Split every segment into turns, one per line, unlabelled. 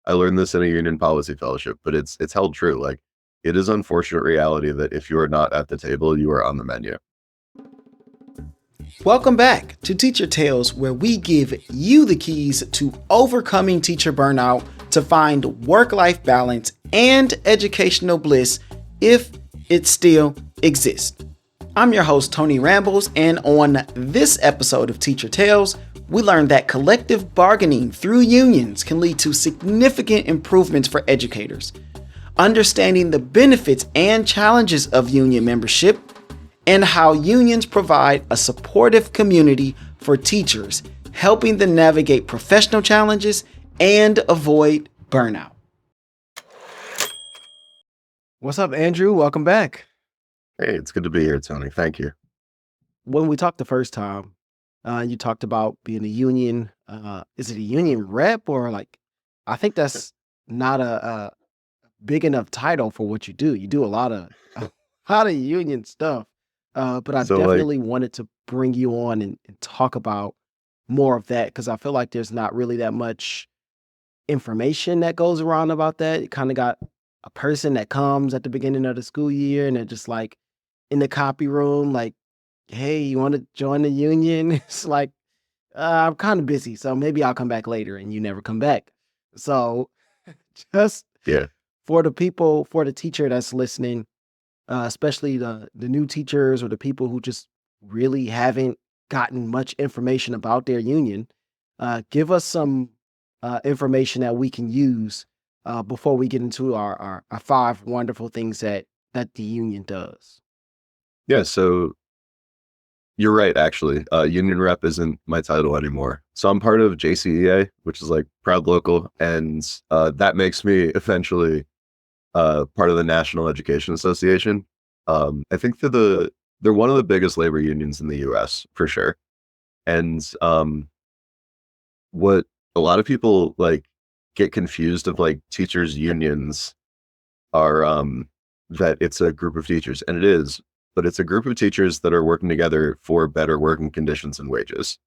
I learned this in a union policy fellowship, but it's held true. Like, it is unfortunate reality that if you are not at the table, you are on the menu.
Welcome back to Teacher Tales, where we give you the keys to overcoming teacher burnout to find work-life balance and educational bliss if it still exists. I'm your host, Tony Rambles, and on this episode of Teacher Tales, we learned that collective bargaining through unions can lead to significant improvements for educators. Understanding the benefits and challenges of union membership, and how unions provide a supportive community for teachers, helping them navigate professional challenges and avoid burnout. What's up, Andrew? Welcome back.
Hey, it's good to be here, Tony. Thank you.
When we talked the first time, you talked about being a union. Is it a union rep or I think that's not a big enough title for what you do. You do a lot of union stuff. But I definitely wanted to bring you on and talk about more of that because I feel like there's not really that much information that goes around about that. You kind of got a person that comes at the beginning of the school year and they're just like in the copy room, like, hey, you want to join the union? It's like, I'm kind of busy, so maybe I'll come back later, and you never come back. So just for the teacher that's listening, especially the new teachers or the people who just really haven't gotten much information about their union, give us some information that we can use before we get into our 5 wonderful things that the union does.
Yeah, so you're right, actually. Union rep isn't my title anymore. So I'm part of JCEA, which is like Proud Local, and that makes me essentially part of the National Education Association. I think they're one of the biggest labor unions in the US for sure. And what a lot of people get confused of teachers unions are that it's a group of teachers, and it is, but it's a group of teachers that are working together for better working conditions and wages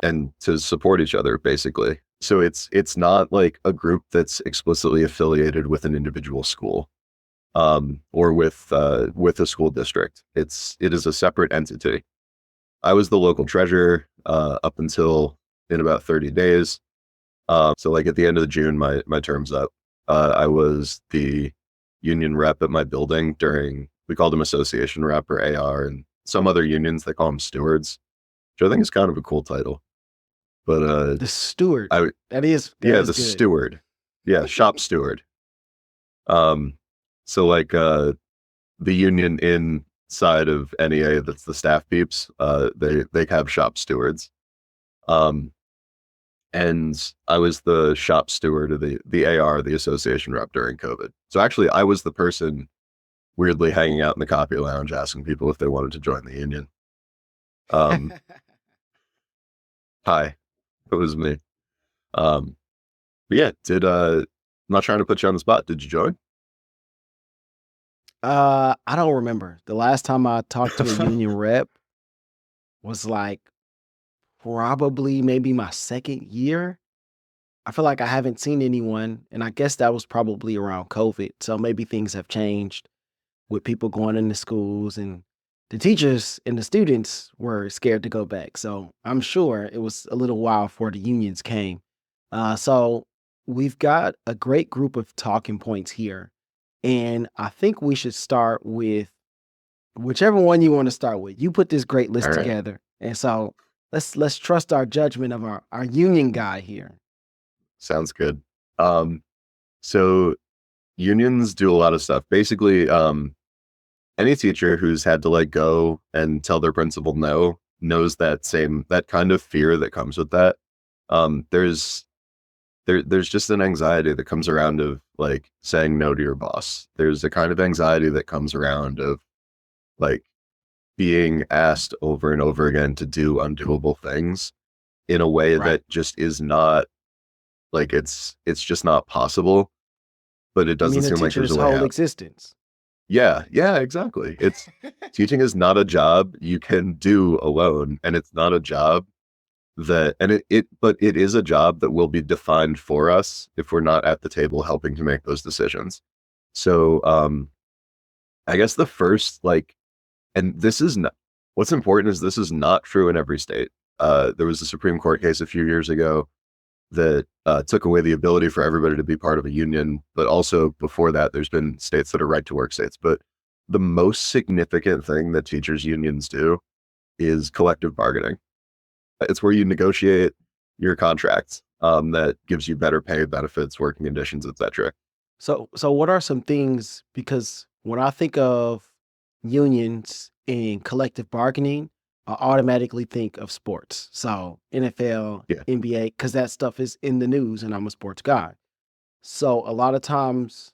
and to support each other, basically. So it's not like a group that's explicitly affiliated with an individual school or with a school district. It is a separate entity. I was the local treasurer up until in about 30 days. So at the end of June, my term's up. I was the union rep at my building we called them association rep or AR, and some other unions, they call them stewards, which I think is kind of a cool title. But
the steward, the
good. Steward. Yeah, shop steward. So the union inside of NEA, that's the staff peeps, they have shop stewards. And I was the shop steward of the AR, the association rep, during COVID. So actually I was the person weirdly hanging out in the copy lounge asking people if they wanted to join the union. Hi, it was me. But yeah, I'm not trying to put you on the spot. Did you join?
I don't remember. The last time I talked to a union rep was probably maybe my second year. I feel like I haven't seen anyone, and I guess that was probably around COVID. So maybe things have changed with people going into schools, and the teachers and the students were scared to go back. So I'm sure it was a little while before the unions came. So we've got a great group of talking points here. And I think we should start with whichever one you want to start with. You put this great list together. And so let's trust our judgment of our union guy here.
Sounds good. So unions do a lot of stuff. Basically, any teacher who's had to go and tell their principal no knows that kind of fear that comes with that. There's just an anxiety that comes around of saying no to your boss. There's a kind of anxiety that comes around of being asked over and over again to do undoable things in a way that just is not it's just not possible. But it doesn't seem like there's a way out.
Existence.
Yeah, exactly. Teaching is not a job you can do alone, and it's not a job that, and but it is a job that will be defined for us if we're not at the table helping to make those decisions. So, I guess the first, like, and this is not, what's important is this is not true in every state. There was a Supreme Court case a few years ago that took away the ability for everybody to be part of a union. But also before that, there's been states that are right to work states. But the most significant thing that teachers unions do is collective bargaining. It's where you negotiate your contracts that gives you better pay, benefits, working conditions, etc.
So what are some things, because when I think of unions and collective bargaining, I automatically think of sports. So NFL,
Yeah.
NBA, because that stuff is in the news and I'm a sports guy. So a lot of times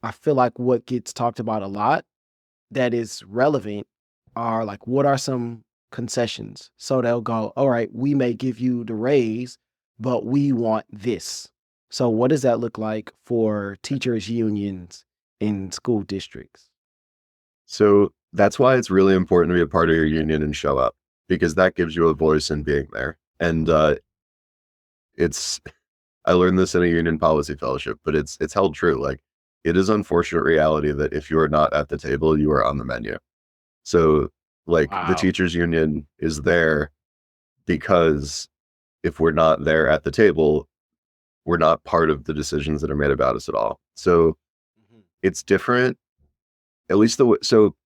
I feel like what gets talked about a lot that is relevant are like, what are some concessions? So they'll go, all right, we may give you the raise, but we want this. So what does that look like for teachers unions in school districts?
So that's why it's really important to be a part of your union and show up, because that gives you a voice in being there. And it's I learned this in a union policy fellowship, but it's held true. Like, it is unfortunate reality that if you are not at the table, you are on the menu. So, like, the
Wow.
teachers union is there because if we're not there at the table, we're not part of the decisions that are made about us at all. So
Mhm.
it's different, at least so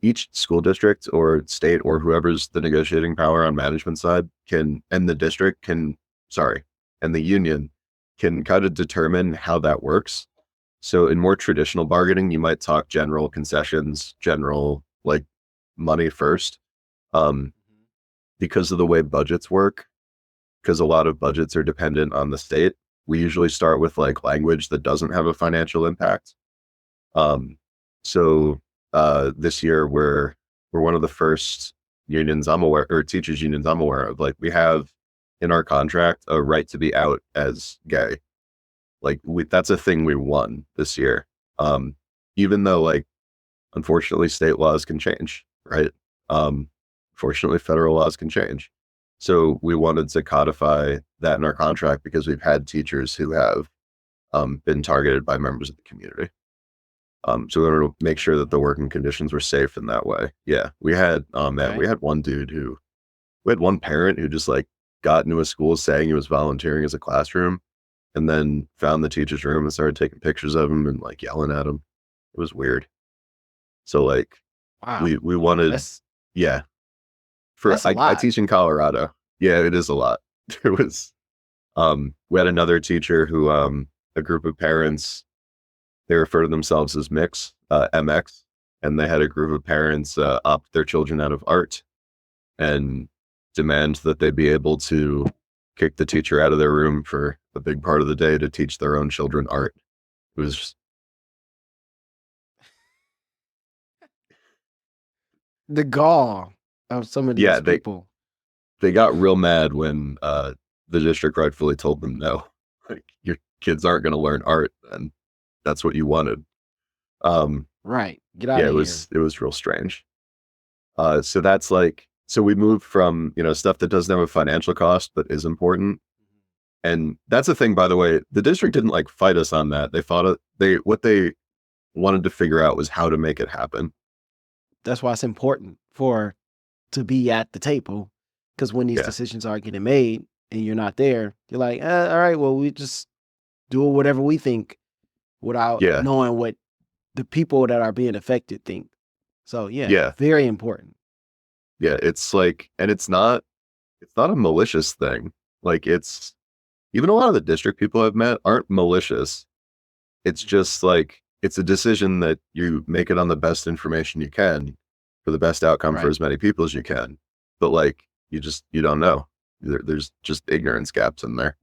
each school district or state or whoever's the negotiating power on management side can, and the district can, sorry, and the union can kind of determine how that works. So in more traditional bargaining, you might talk general concessions, general, like, money first, um,
Mhm.
because of the way budgets work, because a lot of budgets are dependent on the state. We usually start with like language that doesn't have a financial impact. Um, so this year we're one of the first unions I'm aware, or teachers unions I'm aware of. Like, we have in our contract a right to be out as gay. Like, that's a thing we won this year. Um, Even though, like, unfortunately state laws can change, right? Fortunately federal laws can change. So we wanted to codify that in our contract because we've had teachers who have been targeted by members of the community. So we wanted to make sure that the working conditions were safe in that way. Yeah, we had, man,
Okay.
we had one dude who, we had one parent who just like got into a school saying he was volunteering as a classroom, and then found the teacher's room and started taking pictures of him and like yelling at him. It was weird. So like
Wow.
we wanted,
That's
yeah. For
that's a
I
lot.
teach in Colorado. Yeah, it is a lot. There was we had another teacher who a group of parents, they refer to themselves as MX, and they had a group of parents opt their children out of art and demand that they be able to kick the teacher out of their room for a big part of the day to teach their own children art. It was just,
The gall of some of
yeah,
these people.
they got real mad when the district rightfully told them no. Like, your kids aren't going to learn art, and that's what you wanted. Um,
Right. Get out
yeah,
of here.
it was real strange. So that's like, so we moved from, stuff that doesn't have a financial cost but is important. And that's the thing, by the way, the district didn't like fight us on that. They thought what they wanted to figure out was how to make it happen.
That's why it's important for to be at the table, because when these
Yeah.
decisions are getting made and you're not there, you're like, all right, well, we just do whatever we think without
Yeah.
knowing what the people that are being affected think. So yeah,
Yeah.
very important.
Yeah. It's like, and it's not a malicious thing. Like, it's, even a lot of the district people I've met aren't malicious. It's
Mhm.
just like, it's a decision that you make it on the best information you can for the best outcome for
Right.
as many people as you can. But like, you don't know. There's just ignorance gaps in there.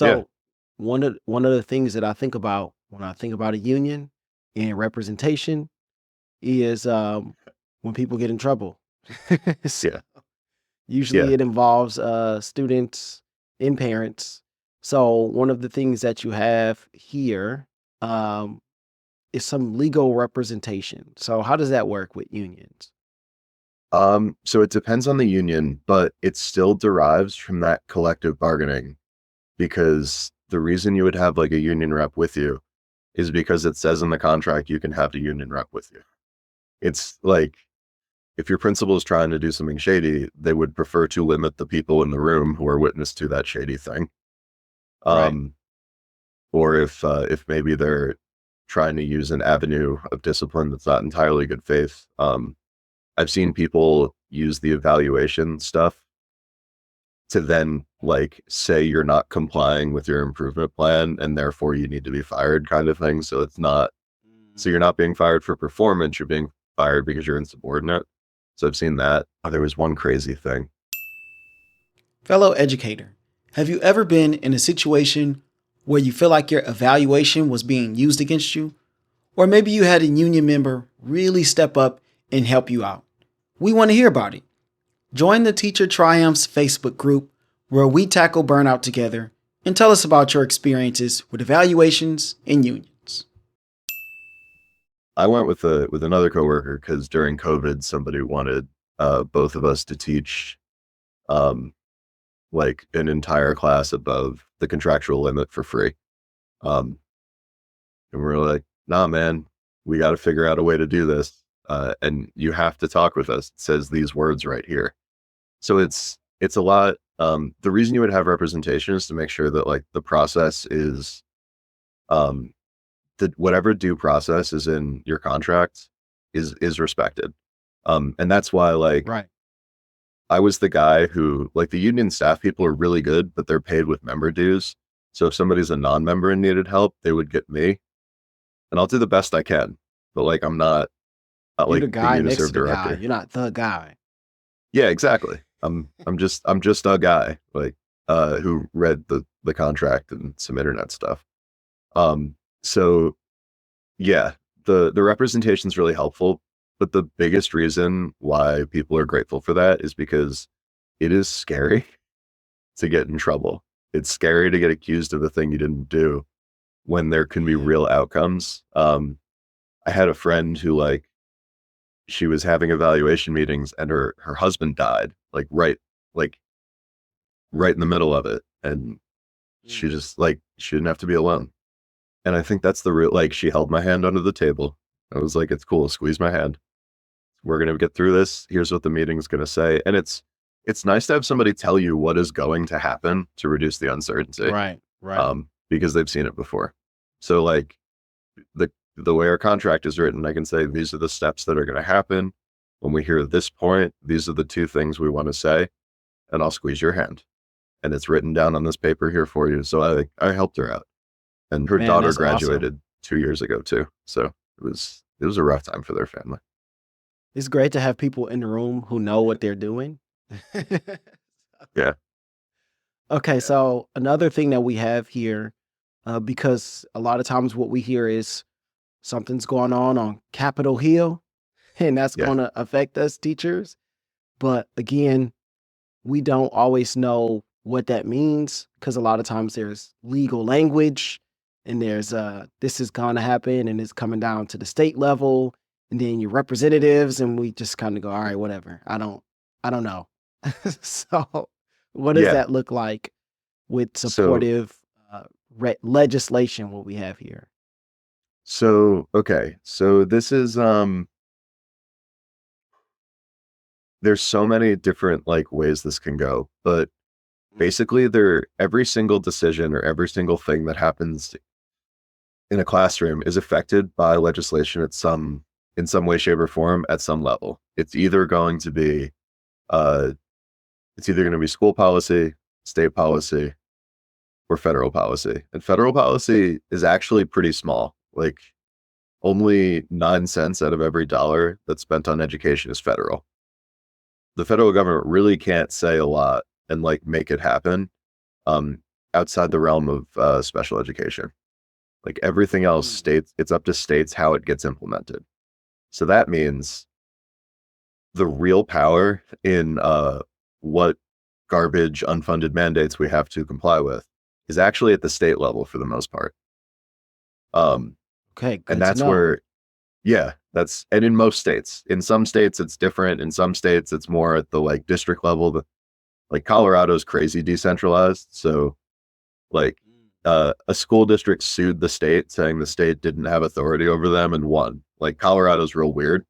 Yeah.
So one of the things that I think about when I think about a union and representation is when people get in trouble. So
Yeah.
usually
Yeah.
it involves students and parents. So one of the things that you have here um, is some legal representation. So how does that work with unions?
So it depends on the union, but it still derives from that collective bargaining because the reason you would have like a union rep with you is because it says in the contract you can have the union rep with you. It's like if your principal is trying to do something shady, they would prefer to limit the people in the room who are witness to that shady thing.
Right.
Um, or if maybe they're trying to use an avenue of discipline that's not entirely good faith. I've seen people use the evaluation stuff to then like say you're not complying with your improvement plan and therefore you need to be fired kind of thing. So it's not so you're not being fired for performance, you're being fired because you're insubordinate. So I've seen that. Oh, there was one crazy thing.
Fellow educator, have you ever been in a situation where you feel like your evaluation was being used against you? Or maybe you had a union member really step up and help you out. We want to hear about it. Join the Teacher Triumphs Facebook group where we tackle burnout together and tell us about your experiences with evaluations and unions.
I went with another coworker because during COVID somebody wanted both of us to teach um like an entire class above the contractual limit for free. Um and we're like, nah man, we got to figure out a way to do this. And you have to talk with us. It says these words right here. So it's a lot. The reason you would have representation is to make sure that like the process is um that whatever due process is in your contract is respected. And that's why like
Right.
I was the guy who like the union staff people are really good, but they're paid with member dues. So if somebody's a non-member and needed help, they would get me, and I'll do the best I can. But like I'm not
You're
like
the
the
guy next
Uniserv
to the guy.
director.
You're not the guy.
Yeah, exactly. I'm just a guy like who read the contract and some internet stuff. Um so yeah, the representation is really helpful, but the biggest reason why people are grateful for that is because it is scary to get in trouble. It's scary to get accused of a thing you didn't do when there can be
Yeah.
real outcomes. I had a friend who like she was having evaluation meetings and her husband died like right in the middle of it, and she
Mm.
just like she didn't have to be alone. And I think that's the real like she held my hand under the table. I was like, it's cool, squeeze my hand. We're gonna get through this. Here's what the meeting's gonna say. And it's nice to have somebody tell you what is going to happen to reduce the uncertainty.
Right. Right.
Because they've seen it before. So like the way our contract is written, I can say these are the steps that are gonna happen. When we hear this point, these are the two things we want to say, and I'll squeeze your hand. And it's written down on this paper here for you. So I helped her out. And her
Man,
daughter
that's awesome.
graduated 2 years ago too. So it was a rough time for their family.
It's great to have people in the room who know what they're doing.
Yeah.
Okay, so another thing that we have here, because a lot of times what we hear is something's going on Capitol Hill, and that's
Yeah.
going to affect us teachers. But again, we don't always know what that means because a lot of times there's legal language and there's this is going to happen and it's coming down to the state level and then your representatives and we just kind of go, all right, whatever. I don't know. So what does
Yeah.
that look like with
So
supportive legislation what we have here?
okay. So this is there's so many different like ways this can go, but
Mm.
basically there every single decision or every single thing that happens in a classroom is affected by legislation at some in some way, shape, or form at some level. Uh it's either going to be school policy, state policy, or federal policy. And federal policy is actually pretty small. Like only 9 cents out of every dollar that's spent on education is federal. The federal government really can't say a lot and like make it happen um, outside the realm of special education. Like everything else,
Mm.
states, it's up to states how it gets implemented. So that means the real power in what garbage unfunded mandates we have to comply with is actually at the state level for the most part. Um,
Okay,
and
good to
that's
know.
where Yeah, and in most states. In some states it's different. In some states it's more at the like district level. Like Colorado's crazy decentralized. So like a school district sued the state saying the state didn't have authority over them and won. Like Colorado's real weird,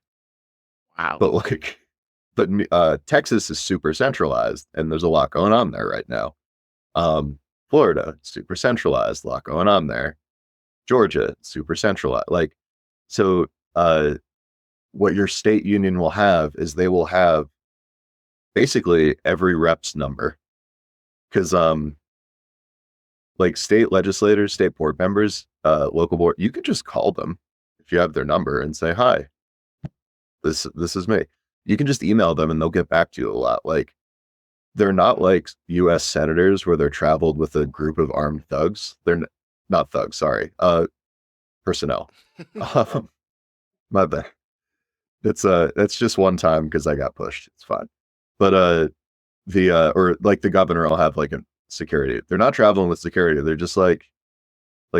Wow.
but Texas is super centralized and there's a lot going on there right now. Florida, super centralized, a lot going on there. Georgia, super centralized. Like, so what your state union will have is they will have basically every rep's number. Because like state legislators, state board members, local board, you could just call them if you have their number and say, hi, this is me. You can just email them and they'll get back to you a lot. Like, they're not like US senators where they're traveled with a group of armed thugs. They're not thugs, sorry. Personnel. My bad. That's just one time because I got pushed. It's fine. But or like the governor will have like a security. They're not traveling with security. They're just like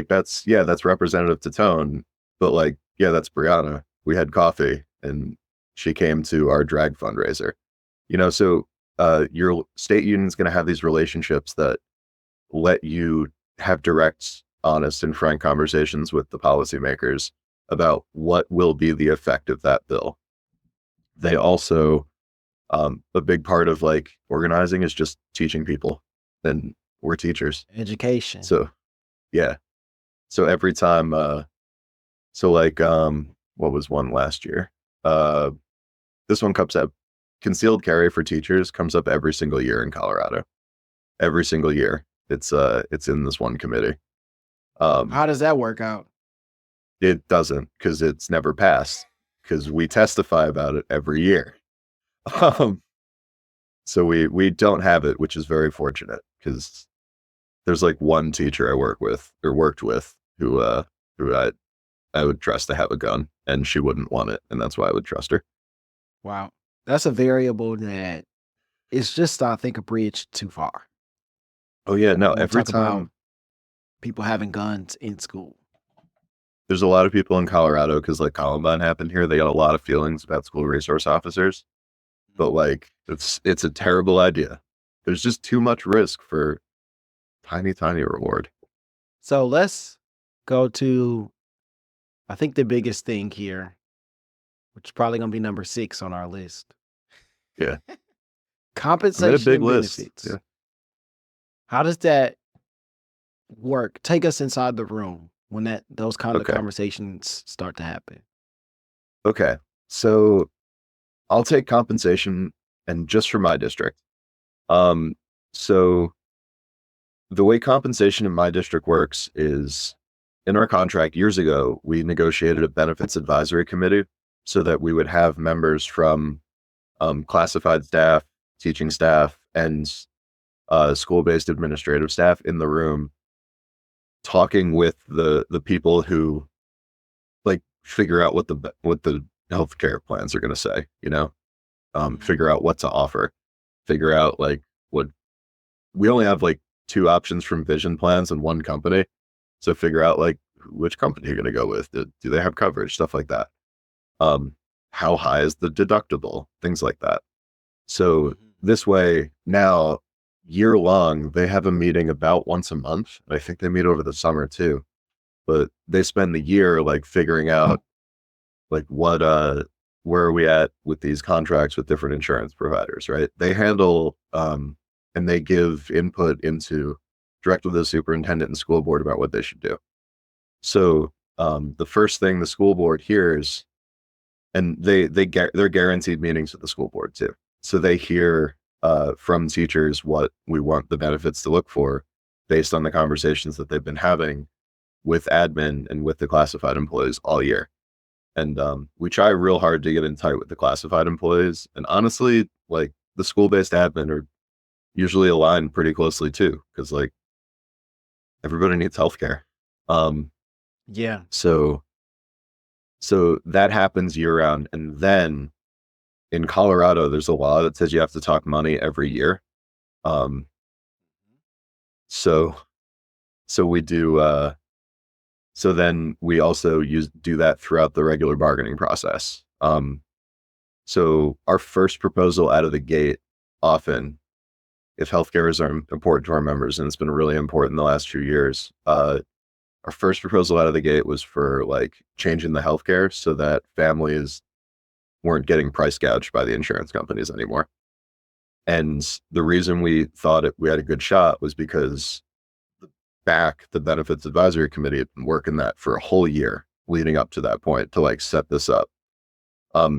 that's representative to tone. But like, yeah, that's Brianna. We had coffee and she came to our drag fundraiser. So your state union's going to have these relationships that let you have direct, honest, and frank conversations with the policymakers about what will be the effect of that bill. They also, a big part of like organizing is just teaching people, and we're teachers.
Education.
So, yeah. So every time, what was one last year? This one comes up. Concealed carry for teachers comes up every single year in Colorado. Every single year, it's in this one committee.
How does that work out?
It doesn't, because it's never passed, because we testify about it every year. So we don't have it, which is very fortunate, because there's like one teacher I worked with who I would trust to have a gun, and she wouldn't want it, and that's why I would trust her.
Wow. That's a variable that it's just, I think, a bridge too far.
Oh yeah, no,
When we
every
talk about
time
people having guns in school.
there's a lot of people in Colorado, because like Columbine happened here, they got a lot of feelings about school resource officers, but like it's a terrible idea. There's just too much risk for tiny reward.
So let's go to, I think, the biggest thing here, which is probably going to be number 6 on our list.
Yeah.
Compensation
I made a big
and
list.
benefits.
Yeah.
How does that work? Take us inside the room when those kind of
Okay.
conversations start to happen.
Okay. So I'll take compensation, and just for my district. So the way compensation in my district works is, in our contract years ago, we negotiated a benefits advisory committee so that we would have members from classified staff, teaching staff, and school-based administrative staff in the room, talking with the people who like figure out what the healthcare plans are going to say, figure out what to offer, figure out like what we only have like 2 options from vision plans and one company. So figure out like which company you're going to go with. Do they have coverage? Stuff like that. How high is the deductible? Things like that. So this way now, year long, they have a meeting about once a month. I think they meet over the summer too, but they spend the year like figuring out like where are we at with these contracts with different insurance providers, right? They handle, and they give input into direct with the superintendent and school board about what they should do. So the first thing the school board hears, and they're guaranteed meetings with the school board too. So they hear from teachers what we want the benefits to look for based on the conversations that they've been having with admin and with the classified employees all year. And we try real hard to get in tight with the classified employees. And honestly, like the school-based admin are usually aligned pretty closely too, because like everybody needs healthcare.
Yeah.
So that happens year round. And then in Colorado, there's a law that says you have to talk money every year. So we do, So then we also do that throughout the regular bargaining process. So our first proposal out of the gate, often, if healthcare is important to our members, and it's been really important the last few years, our first proposal out of the gate was for like changing the healthcare so that families weren't getting price gouged by the insurance companies anymore. And the reason we thought we had a good shot was because the benefits advisory committee had been working that for a whole year leading up to that point to like set this up.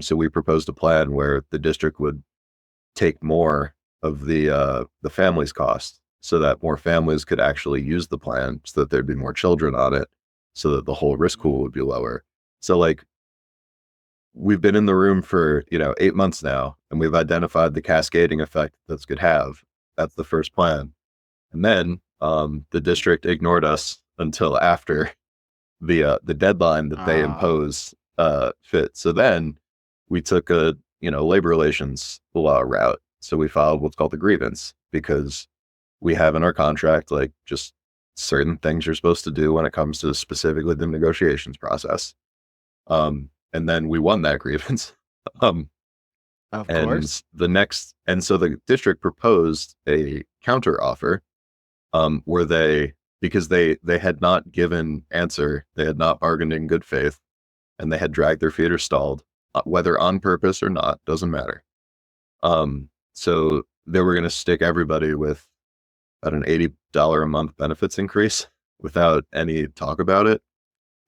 So we proposed a plan where the district would take more of the family's cost so that more families could actually use the plan, so that there'd be more children on it, so that the whole risk pool would be lower. So like we've been in the room for 8 months now, and we've identified the cascading effect this could have. That's the first plan. And then the district ignored us until after the deadline that they imposed fit. So then we took a labor relations law route. So we filed what's called the grievance, because we have in our contract like just certain things you're supposed to do when it comes to specifically the negotiations process. And then we won that grievance.
Of course.
And so the district proposed a counter offer, because they had not given answer, they had not bargained in good faith, and they had dragged their feet or stalled, whether on purpose or not, doesn't matter. So they were going to stick everybody with about an $80 a month benefits increase without any talk about it.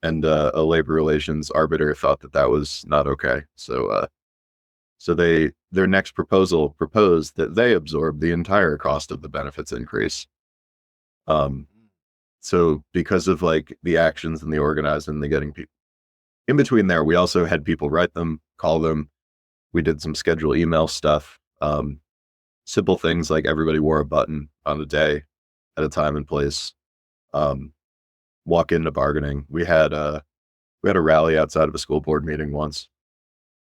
And a labor relations arbiter thought that was not okay. So their next proposal proposed that they absorb the entire cost of the benefits increase. So because of like the actions and the organizing, the getting people in between there, we also had people write them, call them. We did some schedule email stuff. Simple things like everybody wore a button on a day at a time and place. Walk into bargaining. We had a rally outside of a school board meeting once.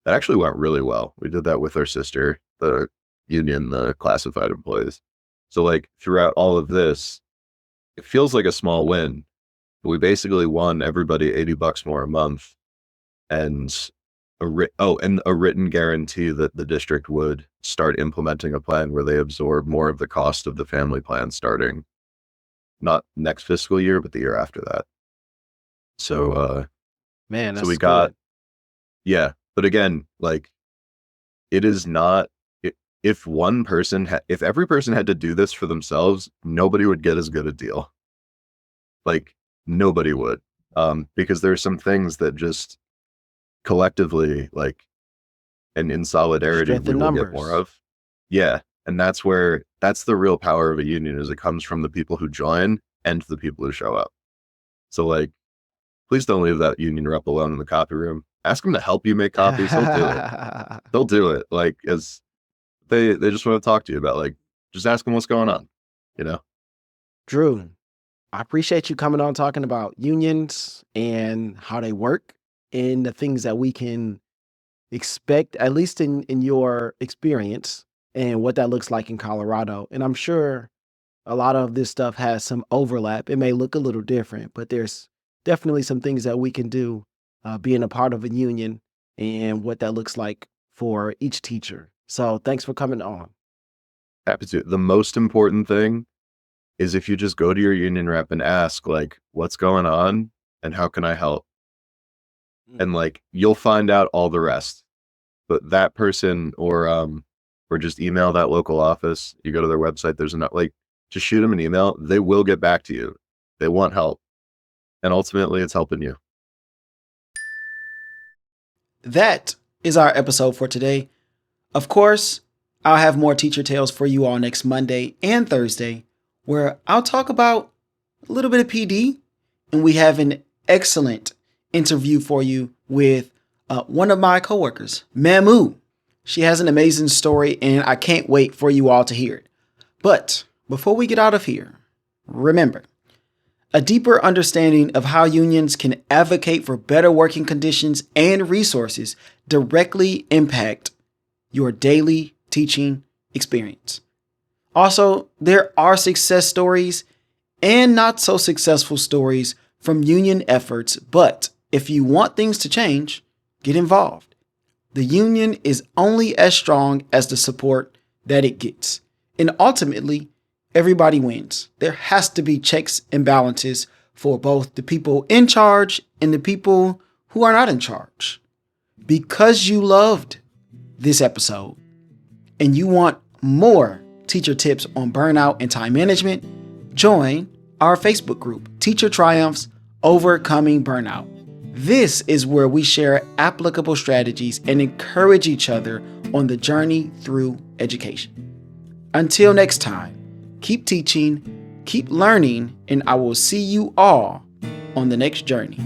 That actually went really well. We did that with our sister, the union, the classified employees. So like throughout all of this, it feels like a small win, but we basically won everybody $80 more a month, and a written guarantee that the district would start implementing a plan where they absorb more of the cost of the family plan starting not next fiscal year, but the year after that. So,
man, that's
so we got,
good.
yeah. But again, like it is not, if every person had to do this for themselves, nobody would get as good a deal. Like nobody would, because there's some things that just collectively, like, and in solidarity,
Strength
we
in
will get more
numbers.
of. Yeah. And that's the real power of a union, is it comes from the people who join and the people who show up. So like, please don't leave that union rep alone in the copy room. Ask them to help you make copies. He'll do it. They'll do it. Like, as they just want to talk to you about, like, just ask them what's going on,
Drew, I appreciate you coming on talking about unions and how they work and the things that we can expect, at least in your experience, and what that looks like in Colorado. And I'm sure a lot of this stuff has some overlap. It may look a little different, but there's definitely some things that we can do being a part of a union and what that looks like for each teacher. So thanks for coming on.
Happy to. The most important thing is if you just go to your union rep and ask, like, what's going on and how can I help? And like, you'll find out all the rest. But that person, or just email that local office. You go to their website, there's enough, like, just shoot them an email. They will get back to you. They want help. And ultimately it's helping you.
That is our episode for today. Of course, I'll have more teacher tales for you all next Monday and Thursday, where I'll talk about a little bit of PD, and we have an excellent interview for you with one of my coworkers, Mamu. She has an amazing story, and I can't wait for you all to hear it. But before we get out of here, remember, a deeper understanding of how unions can advocate for better working conditions and resources directly impact your daily teaching experience. Also, there are success stories and not so successful stories from union efforts, but if you want things to change, get involved. The union is only as strong as the support that it gets. And ultimately, everybody wins. There has to be checks and balances for both the people in charge and the people who are not in charge. Because you loved this episode and you want more teacher tips on burnout and time management, join our Facebook group, Teacher Triumphs Overcoming Burnout. This is where we share applicable strategies and encourage each other on the journey through education. Until next time, keep teaching, keep learning, and I will see you all on the next journey.